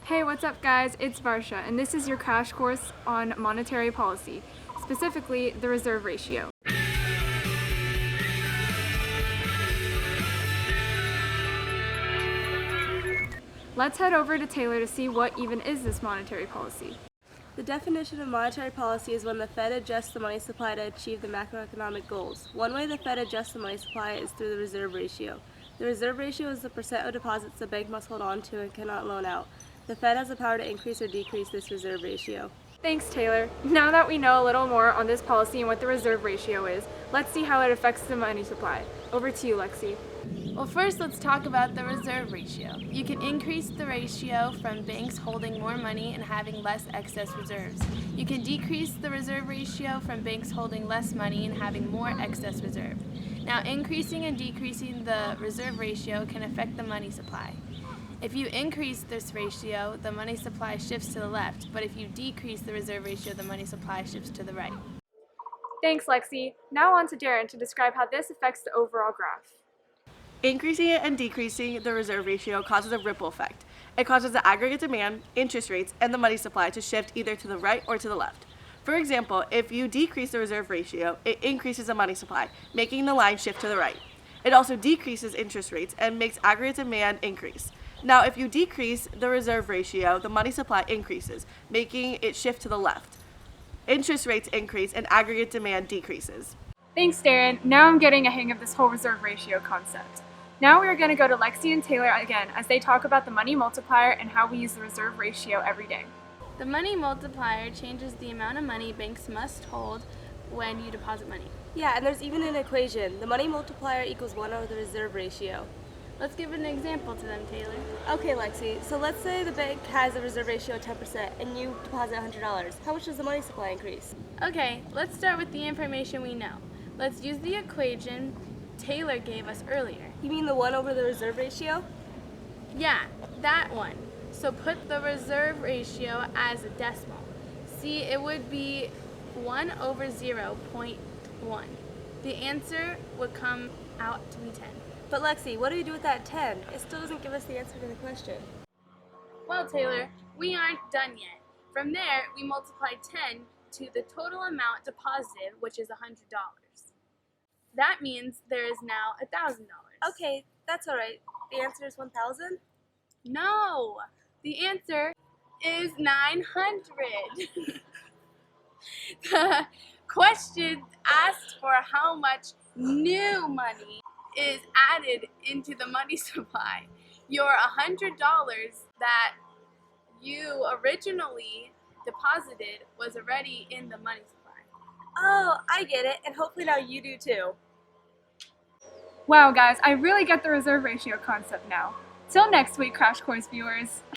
Hey, what's up guys? It's Varsha, and this is your crash course on monetary policy, specifically the reserve ratio. Let's head over to Taylor to see what even is this monetary policy. The definition of monetary policy is when the Fed adjusts the money supply to achieve the macroeconomic goals. One way the Fed adjusts the money supply is through the reserve ratio. The reserve ratio is the percent of deposits the bank must hold on to and cannot loan out. The Fed has the power to increase or decrease this reserve ratio. Thanks, Taylor. Now that we know a little more on this policy and what the reserve ratio is, let's see how it affects the money supply. Over to you, Lexi. Well, first let's talk about the reserve ratio. You can increase the ratio from banks holding more money and having less excess reserves. You can decrease the reserve ratio from banks holding less money and having more excess reserve. Now, increasing and decreasing the reserve ratio can affect the money supply. If you increase this ratio, the money supply shifts to the left, but if you decrease the reserve ratio, the money supply shifts to the right. Thanks, Lexi. Now on to Darren to describe how this affects the overall graph. Increasing and decreasing the reserve ratio causes a ripple effect. It causes the aggregate demand, interest rates, and the money supply to shift either to the right or to the left. For example, if you decrease the reserve ratio, it increases the money supply, making the line shift to the right. It also decreases interest rates and makes aggregate demand increase. Now, if you decrease the reserve ratio, the money supply increases, making it shift to the left. Interest rates increase and aggregate demand decreases. Thanks, Darren. Now I'm getting a hang of this whole reserve ratio concept. Now we are going to go to Lexi and Taylor again as they talk about the money multiplier and how we use the reserve ratio every day. The money multiplier changes the amount of money banks must hold when you deposit money. Yeah, and there's even an equation. The money multiplier equals 1 over the reserve ratio. Let's give an example to them, Taylor. Okay, Lexi, so let's say the bank has a reserve ratio of 10% and you deposit $100. How much does the money supply increase? Okay, let's start with the information we know. Let's use the equation Taylor gave us earlier. You mean the 1 over the reserve ratio? Yeah, that one. So put the reserve ratio as a decimal. See, it would be 1 over 0.1. The answer would come out to be 10. But Lexi, what do you do with that 10? It still doesn't give us the answer to the question. Well, Taylor, we aren't done yet. From there, we multiply 10 to the total amount deposited, which is $100. That means there is now $1,000. Okay, that's all right. The answer is 1,000? No, the answer is 900. The question asked for how much new money is added into the money supply. Your $100 that you originally deposited was already in the money supply. Oh, I get it, and hopefully now you do too. Wow, guys, I really get the reserve ratio concept now. Till next week, Crash Course viewers.